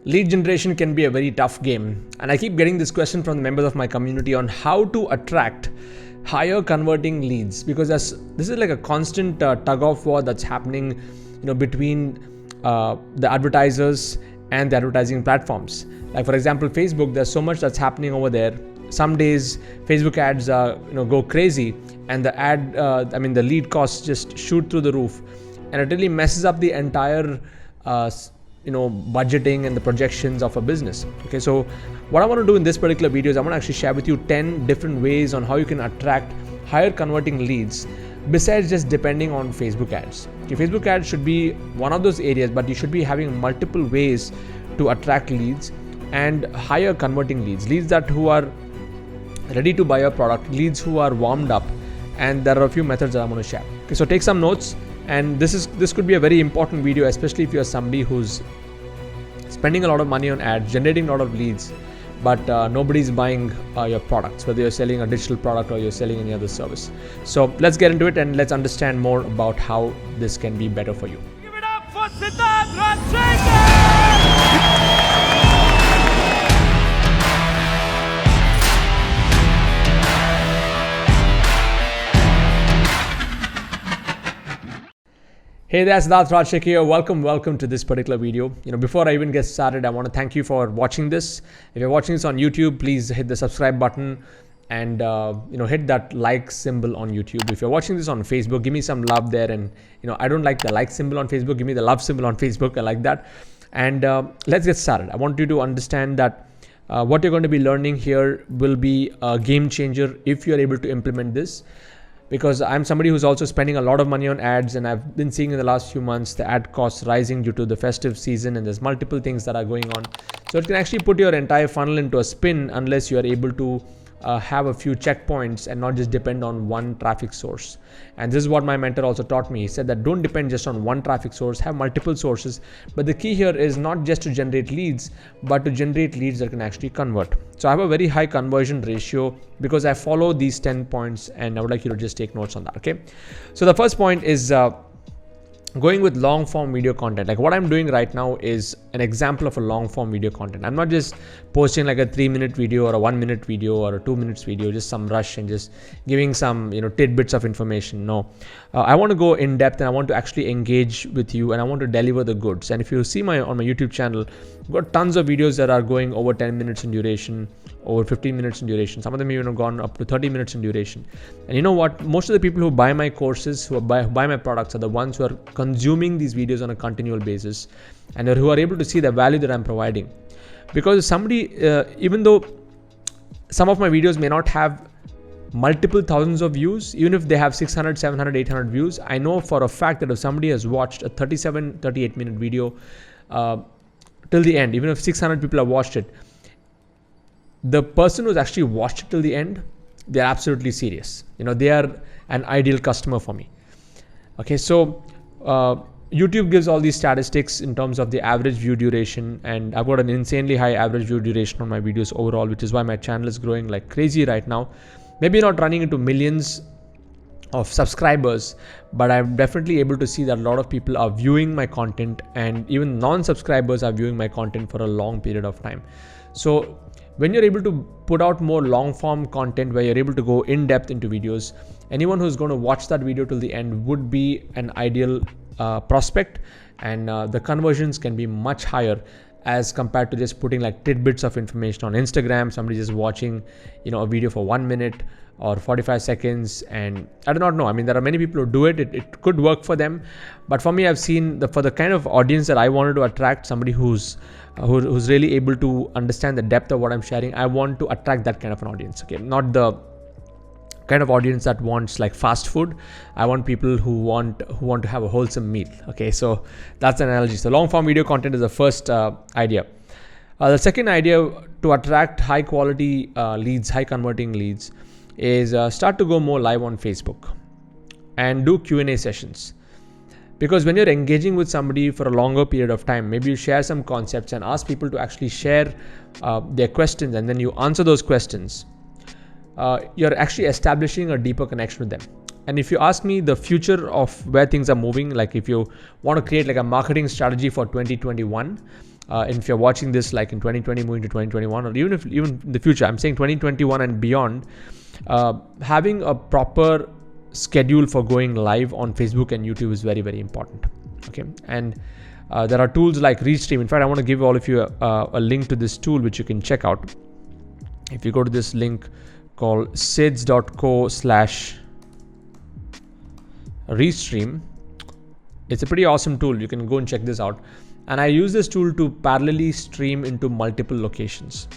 Lead generation can be a very tough game, and I keep getting this question from the members of my community on how to attract higher converting leads, because this is like a constant tug of war that's happening, between the advertisers and the advertising platforms. Like for example, Facebook, there's so much that's happening over there. Some days Facebook ads go crazy, and the lead costs just shoot through the roof, and it really messes up the entire budgeting and the projections of a business. Okay, so what I want to do in this particular video is I want to actually share with you 10 different ways on how you can attract higher converting leads besides just depending on Facebook ads. Okay, Facebook ads should be one of those areas, but you should be having multiple ways to attract leads and higher converting leads that who are ready to buy your product, leads who are warmed up, and there are a few methods that I'm going to share. Okay, so take some notes. And this could be a very important video, especially if you're somebody who's spending a lot of money on ads, generating a lot of leads, but nobody's buying your products, whether you're selling a digital product or you're selling any other service. So let's get into it and let's understand more about how this can be better for you. Give it up for Siddharth Rajshekar! Hey there, Siddharth Rajshekar here. Welcome to this particular video. Before I even get started, I want to thank you for watching this. If you're watching this on YouTube, please hit the subscribe button and hit that like symbol on YouTube. If you're watching this on Facebook, give me some love there. And I don't like the like symbol on Facebook. Give me the love symbol on Facebook. I like that. And let's get started. I want you to understand that what you're going to be learning here will be a game changer if you're able to implement this. Because I'm somebody who's also spending a lot of money on ads, and I've been seeing in the last few months the ad costs rising due to the festive season, and there's multiple things that are going on. So it can actually put your entire funnel into a spin unless you are able to have a few checkpoints and not just depend on one traffic source. And this is what my mentor also taught me. He said that don't depend just on one traffic source, have multiple sources. But the key here is not just to generate leads, but to generate leads that can actually convert. So I have a very high conversion ratio because I follow these 10 points, and I would like you to just take notes on that. Okay. So the first point is going with long form video content. Like what I'm doing right now is an example of a long form video content. I'm not just posting like a 3-minute video or a 1-minute video or a 2 minutes video, just some rush and just giving some tidbits of information. No, I want to go in depth, and I want to actually engage with you, and I want to deliver the goods. And if you see on my YouTube channel, I've got tons of videos that are going over 10 minutes in duration, over 15 minutes in duration. Some of them even have gone up to 30 minutes in duration. And you know what? Most of the people who buy my courses, who buy my products, are the ones who are consuming these videos on a continual basis, and who are able to see the value that I'm providing. Because somebody, even though some of my videos may not have multiple thousands of views, even if they have 600, 700, 800 views, I know for a fact that if somebody has watched a 37, 38 minute video till the end, even if 600 people have watched it, the person who's actually watched it till the end, they're absolutely serious. They are an ideal customer for me. Okay, so YouTube gives all these statistics in terms of the average view duration, and I've got an insanely high average view duration on my videos overall, which is why my channel is growing like crazy right now. Maybe not running into millions of subscribers, but I'm definitely able to see that a lot of people are viewing my content, and even non-subscribers are viewing my content for a long period of time. So when you're able to put out more long form content where you're able to go in depth into videos, anyone who's going to watch that video till the end would be an ideal prospect, and the conversions can be much higher as compared to just putting like tidbits of information on Instagram. Somebody just watching a video for 1 minute or 45 seconds, and I do not know. I mean, there are many people who do it. It could work for them, but for me, I've seen for the kind of audience that I wanted to attract, somebody who's really able to understand the depth of what I'm sharing, I want to attract that kind of an audience. Okay, not the kind of audience that wants like fast food. I want people who want to have a wholesome meal. Okay, so that's an analogy. So long form video content is the first idea. The second idea to attract high quality leads, high converting leads, is start to go more live on Facebook and do Q&A sessions. Because when you're engaging with somebody for a longer period of time, maybe you share some concepts and ask people to actually share their questions, and then you answer those questions. You're actually establishing a deeper connection with them. And if you ask me the future of where things are moving, like if you want to create like a marketing strategy for 2021, and if you're watching this like in 2020 moving to 2021, or even in the future, I'm saying 2021 and beyond, having a proper schedule for going live on Facebook and YouTube is very, very important. Okay, and there are tools like Restream. In fact, I want to give all of you a link to this tool which you can check out. If you go to this link called sids.co/Restream, it's a pretty awesome tool. You can go and check this out. And I use this tool to parallelly stream into multiple locations.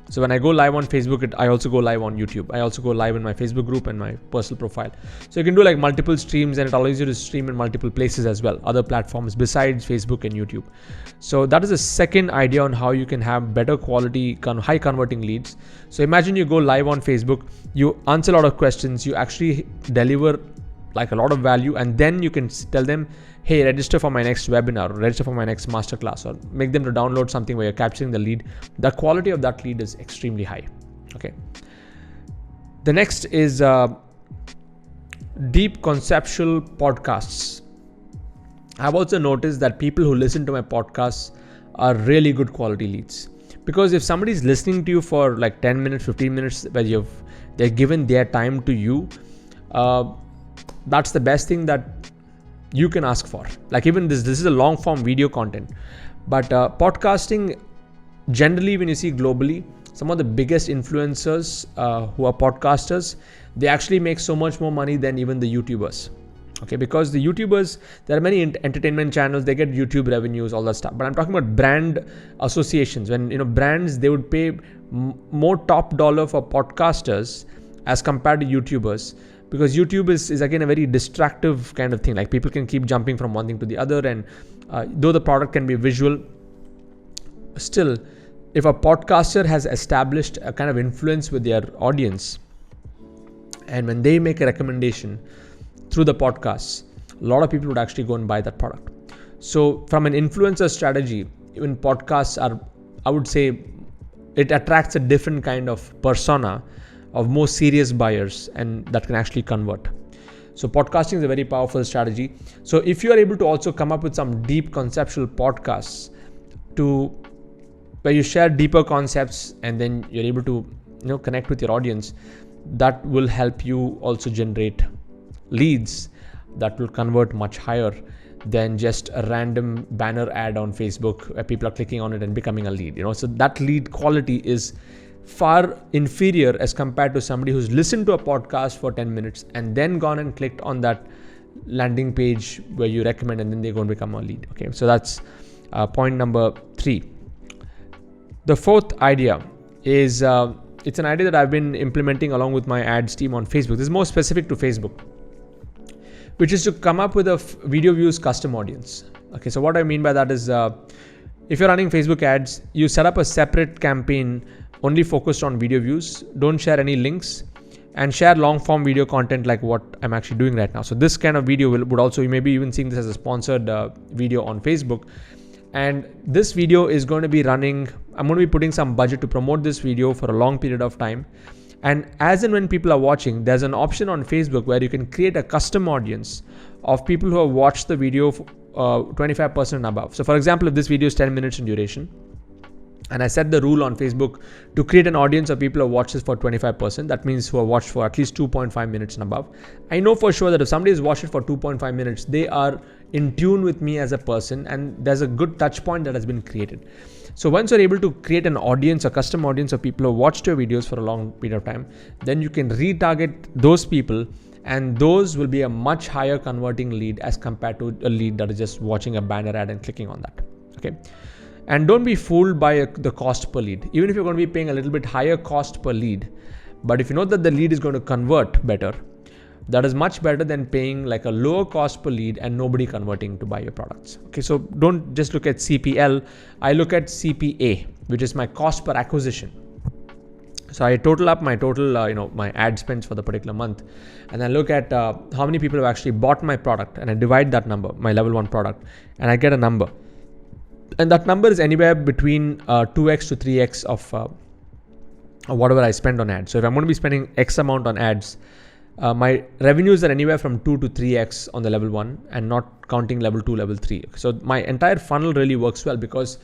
So when I go live on Facebook, I also go live on YouTube. I also go live in my Facebook group and my personal profile. So you can do like multiple streams, and it allows you to stream in multiple places as well, other platforms besides Facebook and YouTube. So that is the second idea on how you can have better quality, high converting leads. So imagine you go live on Facebook, you answer a lot of questions, you actually deliver like a lot of value, and then you can tell them, hey, register for my next webinar, or register for my next masterclass, or make them to download something where you're capturing the lead. The quality of that lead is extremely high. Okay. The next is deep conceptual podcasts. I've also noticed that people who listen to my podcasts are really good quality leads, because if somebody's listening to you for like 10 minutes, 15 minutes, where they're given their time to you, that's the best thing that you can ask for. Like even this is a long form video content, but podcasting, generally when you see globally, some of the biggest influencers who are podcasters, they actually make so much more money than even the YouTubers. Okay, because the YouTubers, there are many entertainment channels, they get YouTube revenues, all that stuff. But I'm talking about brand associations. When brands, they would pay more top dollar for podcasters as compared to YouTubers. Because YouTube is again a very distractive kind of thing. Like people can keep jumping from one thing to the other, and though the product can be visual, still, if a podcaster has established a kind of influence with their audience, and when they make a recommendation through the podcasts, a lot of people would actually go and buy that product. So from an influencer strategy, even podcasts are, I would say, it attracts a different kind of persona of more serious buyers, and that can actually convert. So podcasting is a very powerful strategy. So if you are able to also come up with some deep conceptual podcasts where you share deeper concepts, and then you're able to connect with your audience, that will help you also generate leads that will convert much higher than just a random banner ad on Facebook where people are clicking on it and becoming a lead. So that lead quality is far inferior as compared to somebody who's listened to a podcast for 10 minutes and then gone and clicked on that landing page where you recommend, and then they're going to become a lead. Okay, so that's point number 3. The fourth idea is it's an idea that I've been implementing along with my ads team on Facebook. This is more specific to Facebook, which is to come up with a video views custom audience. Okay, so what I mean by that is if you're running Facebook ads, you set up a separate campaign only focused on video views. Don't share any links, and share long form video content like what I'm actually doing right now. So this kind of video would also, you may be even seeing this as a sponsored video on Facebook. And this video is going to be running, I'm going to be putting some budget to promote this video for a long period of time. And as and when people are watching, there's an option on Facebook where you can create a custom audience of people who have watched the video 25% and above. So for example, if this video is 10 minutes in duration, and I set the rule on Facebook to create an audience of people who watch this for 25%. That means who have watched for at least 2.5 minutes and above. I know for sure that if somebody has watched it for 2.5 minutes, they are in tune with me as a person, and there's a good touch point that has been created. So once you're able to create an audience, a custom audience of people who watched your videos for a long period of time, then you can retarget those people, and those will be a much higher converting lead as compared to a lead that is just watching a banner ad and clicking on that. Okay. And don't be fooled by the cost per lead. Even if you're going to be paying a little bit higher cost per lead, but if you know that the lead is going to convert better, that is much better than paying like a lower cost per lead and nobody converting to buy your products. Okay, so don't just look at CPL. I look at CPA, which is my cost per acquisition. So I total up my my ad spends for the particular month, and I look at how many people have actually bought my product, and I divide that number, my level 1 product, and I get a number. And that number is anywhere between 2x to 3x of whatever I spend on ads. So if I'm going to be spending X amount on ads, my revenues are anywhere from 2 to 3x on the level 1, and not counting level 2, level 3. So my entire funnel really works well, because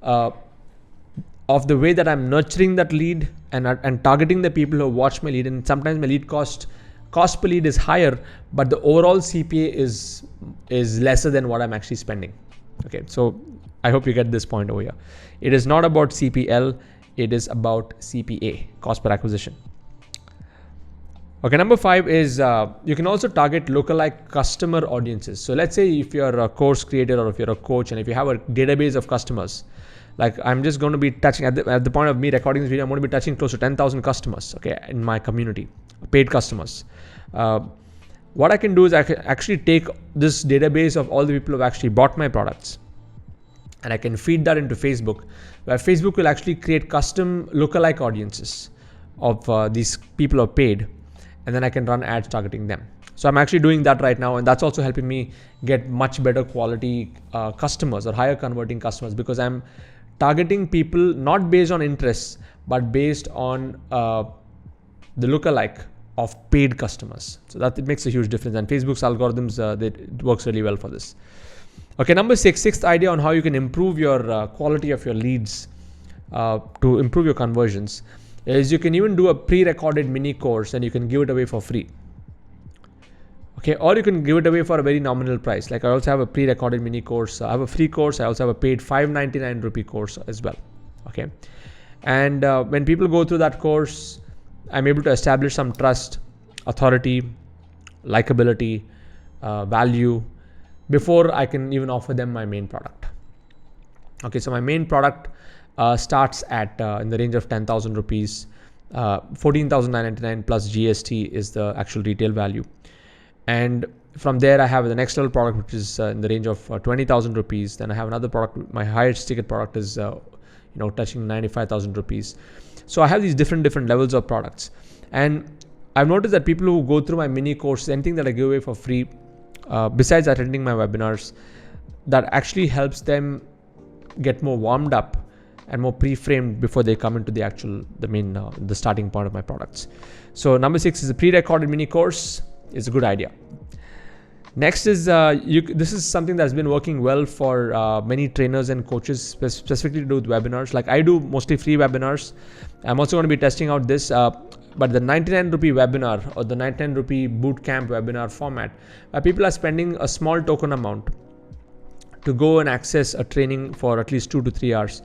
of the way that I'm nurturing that lead and targeting the people who watch my lead. And sometimes my lead cost per lead is higher, but the overall CPA is lesser than what I'm actually spending. Okay, so I hope you get this point over here. It is not about CPL, it is about CPA, cost per acquisition. Okay, number 5 is you can also target lookalike customer audiences. So let's say if you're a course creator or if you're a coach and if you have a database of customers, like I'm just going to be touching at the point of me recording this video, I'm going to be touching close to 10,000 customers, okay, in my community, paid customers. What I can do is I can actually take this database of all the people who have actually bought my products, and I can feed that into Facebook, where Facebook will actually create custom lookalike audiences of these people who are paid, and then I can run ads targeting them. So I'm actually doing that right now, and that's also helping me get much better quality customers or higher converting customers, because I'm targeting people not based on interests, but based on the lookalike of paid customers. So that it makes a huge difference, and Facebook's algorithms, it works really well for this. Okay, number 6, sixth idea on how you can improve your quality of your leads to improve your conversions is you can even do a pre-recorded mini course and you can give it away for free. Okay, or you can give it away for a very nominal price. Like I also have a pre-recorded mini course. I have a free course. I also have a paid 599 rupee course as well. Okay, and when people go through that course, I'm able to establish some trust, authority, likability, value before I can even offer them my main product. Okay, so my main product starts at in the range of 10,000 rupees. 14,999 plus GST is the actual retail value. And from there, I have the next level product, which is in the range of 20,000 rupees. Then I have another product. My highest ticket product is, touching 95,000 rupees. So I have these different levels of products. And I've noticed that people who go through my mini course, anything that I give away for free, besides attending my webinars, that actually helps them get more warmed up and more pre-framed before they come into the starting point of my products. So number 6 is a pre-recorded mini course. Is a good idea. Next is this is something that's been working well for many trainers and coaches, specifically to do with webinars. Like I do mostly free webinars. I'm also going to be testing out this, but the 99 rupee webinar or the 99 rupee bootcamp webinar format, people are spending a small token amount to go and access a training for at least 2 to 3 hours.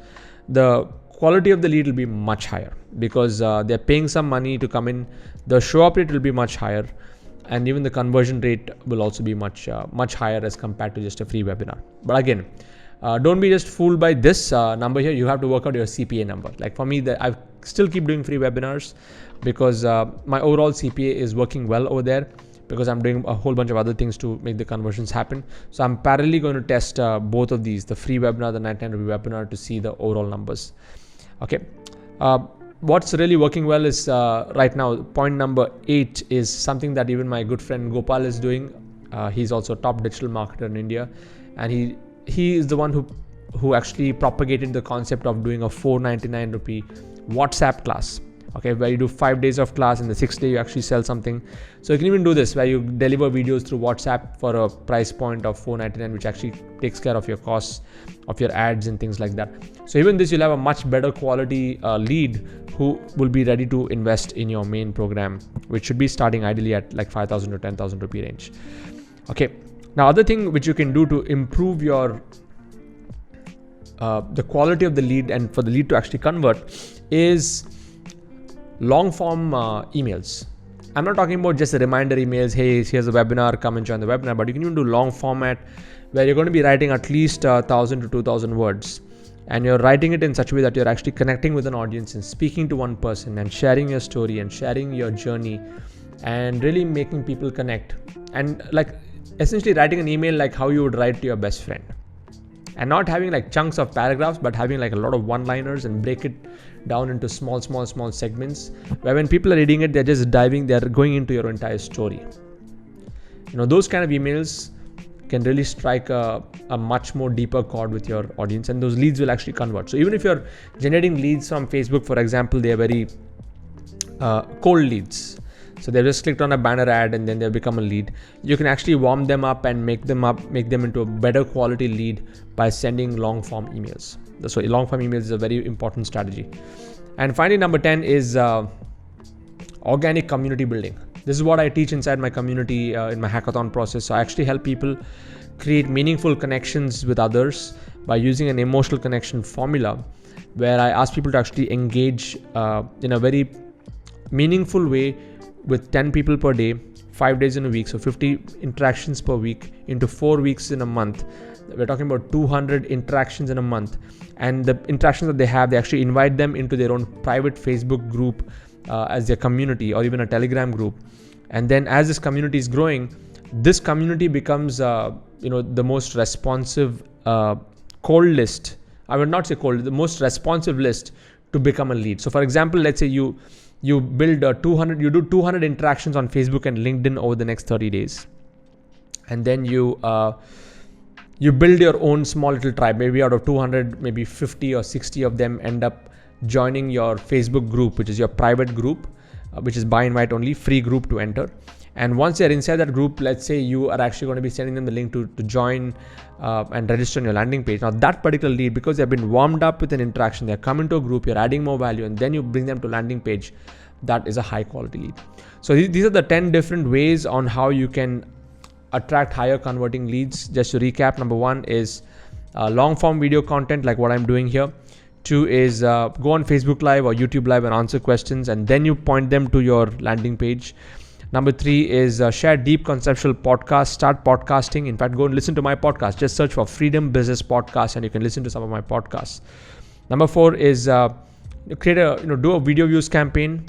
The quality of the lead will be much higher because they're paying some money to come in. The show up rate will be much higher. And even the conversion rate will also be much higher as compared to just a free webinar. But again, don't be just fooled by this number here. You have to work out your CPA number. Like for me, I still keep doing free webinars because my overall CPA is working well over there because I'm doing a whole bunch of other things to make the conversions happen. So I'm parallelly going to test both of these, the free webinar, the 99 rupee webinar, to see the overall numbers. Okay. What's really working well is right now, point number 8 is something that even my good friend Gopal is doing. He's also a top digital marketer in India, and he is the one who actually propagated the concept of doing a 499 rupee WhatsApp class. Okay, where you do 5 days of class and the 6th day you actually sell something. So you can even do this where you deliver videos through WhatsApp for a price point of 499, which actually takes care of your costs of your ads and things like that. So even this, you'll have a much better quality lead who will be ready to invest in your main program, which should be starting ideally at like 5,000 to 10,000 rupee range. Okay. Now, other thing which you can do to improve your the quality of the lead and for the lead to actually convert is long form emails. I'm not talking about just a reminder emails. Hey, here's a webinar, come and join the webinar. But you can even do long format where you're going to be writing at least 1,000 to 2,000 words. And you're writing it in such a way that you're actually connecting with an audience and speaking to one person and sharing your story and sharing your journey and really making people connect. And like essentially writing an email like how you would write to your best friend. And not having like chunks of paragraphs, but having like a lot of one-liners and break it down into small segments where when people are reading it, they're going into your entire story. Those kind of emails can really strike a much more deeper chord with your audience, and those leads will actually convert. So even if you're generating leads from Facebook, for example, they are very cold leads. So they've just clicked on a banner ad and then they'll become a lead. You can actually warm them up and make them into a better quality lead by sending long form emails. So long form emails is a very important strategy. And finally, number 10 is organic community building. This is what I teach inside my community in my hackathon process. So I actually help people create meaningful connections with others by using an emotional connection formula, where I ask people to actually engage in a very meaningful way with 10 people per day, 5 days in a week. So 50 interactions per week into 4 weeks in a month. We're talking about 200 interactions in a month. And the interactions that they have, they actually invite them into their own private Facebook group as their community, or even a Telegram group. And then as this community is growing, this community becomes the most responsive cold list. I would not say cold, the most responsive list to become a lead. So for example, let's say you build 200 interactions on Facebook and LinkedIn over the next 30 days. And then you build your own small little tribe. Maybe out of 200, maybe 50 or 60 of them end up joining your Facebook group, which is your private group, which is by invite only, free group to enter. And once they're inside that group, let's say you are actually going to be sending them the link to join and register on your landing page. Now that particular lead, because they've been warmed up with an interaction, they're coming to a group, you're adding more value, and then you bring them to landing page, that is a high quality lead. So these are the 10 different ways on how you can attract higher converting leads. Just to recap, number 1 is long form video content like what I'm doing here. 2 is go on Facebook Live or YouTube Live and answer questions, and then you point them to your landing page. Number 3 is share deep conceptual podcasts. Start podcasting. In fact, go and listen to my podcast. Just search for Freedom Business Podcast and you can listen to some of my podcasts. Number 4 is do a video views campaign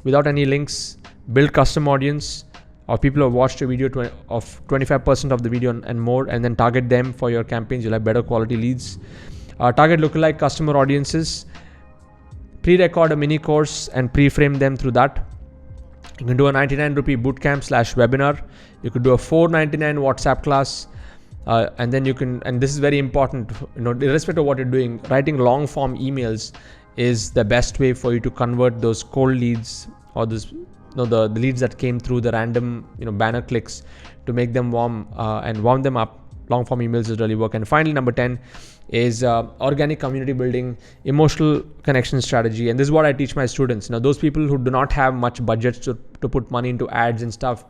without any links. Build custom audience of people who have watched a video of 25% of the video and more, and then target them for your campaigns. You'll have better quality leads. Target lookalike customer audiences. Pre-record a mini course and pre-frame them through that. You can do a 99 rupee bootcamp / webinar. You could do a 499 WhatsApp class. And then you can, and this is very important, irrespective of what you're doing, writing long form emails is the best way for you to convert those cold leads or the leads that came through the random, banner clicks, to make them warm and warm them up. Long form emails is really work. And finally, number 10 is organic community building, emotional connection strategy. And this is what I teach my students. Those people who do not have much budgets to put money into ads and stuff,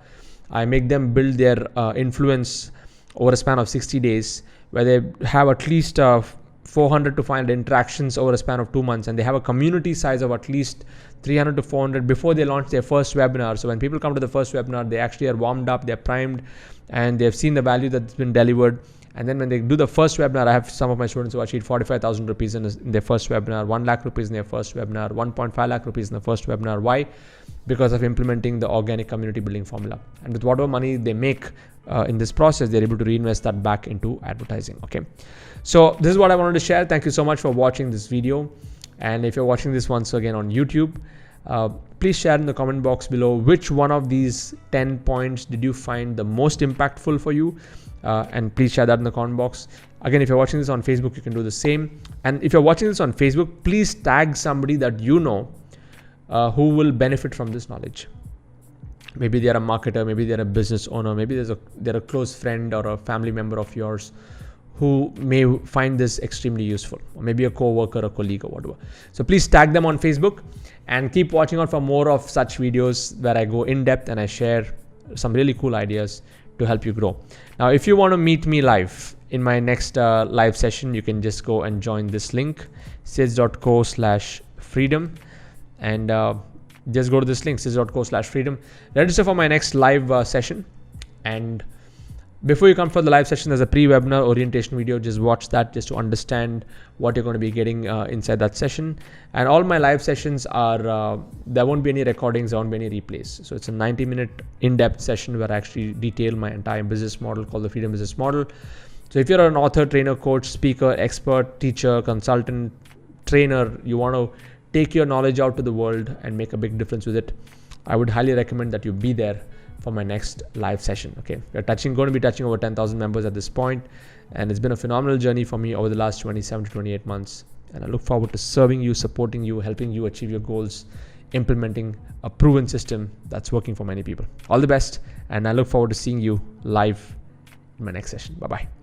I make them build their influence over a span of 60 days, where they have at least 400 to 500 interactions over a span of 2 months, and they have a community size of at least 300 to 400 before they launch their first webinar. So when people come to the first webinar, they actually are warmed up, they're primed, and they've seen the value that's been delivered. And then when they do the first webinar, I have some of my students who achieved 45,000 rupees in their first webinar, 1 lakh rupees in their first webinar, 1.5 lakh rupees in the first webinar. Why? Because of implementing the organic community building formula. And with whatever money they make in this process, they're able to reinvest that back into advertising. Okay. So this is what I wanted to share. Thank you so much for watching this video. And if you're watching this once again on YouTube, please share in the comment box below which one of these 10 points did you find the most impactful for you. And please share that in the comment box. Again, if you're watching this on Facebook, you can do the same. And if you're watching this on Facebook, please tag somebody that you know who will benefit from this knowledge. Maybe they're a marketer, maybe they're a business owner, maybe they're a close friend or a family member of yours who may find this extremely useful, or maybe a co-worker, a colleague, or whatever. So please tag them on Facebook and keep watching out for more of such videos where I go in depth and I share some really cool ideas to help you grow. Now, if you want to meet me live in my next live session, you can just go and join this link, sage.co/freedom, and just go to this link, sage.co/freedom. Register for my next live session. And before you come for the live session, there's a pre-webinar orientation video. Just watch that just to understand what you're going to be getting inside that session. And all my live sessions are, there won't be any recordings, there won't be any replays. So it's a 90-minute in-depth session where I actually detail my entire business model called the Freedom Business Model. So if you're an author, trainer, coach, speaker, expert, teacher, consultant, trainer, you want to take your knowledge out to the world and make a big difference with it, I would highly recommend that you be there for my next live session. Okay, we're going to be touching over 10,000 members at this point, and it's been a phenomenal journey for me over the last 27 to 28 months. And I look forward to serving you, supporting you, helping you achieve your goals, implementing a proven system that's working for many people. All the best, and I look forward to seeing you live in my next session. Bye-bye.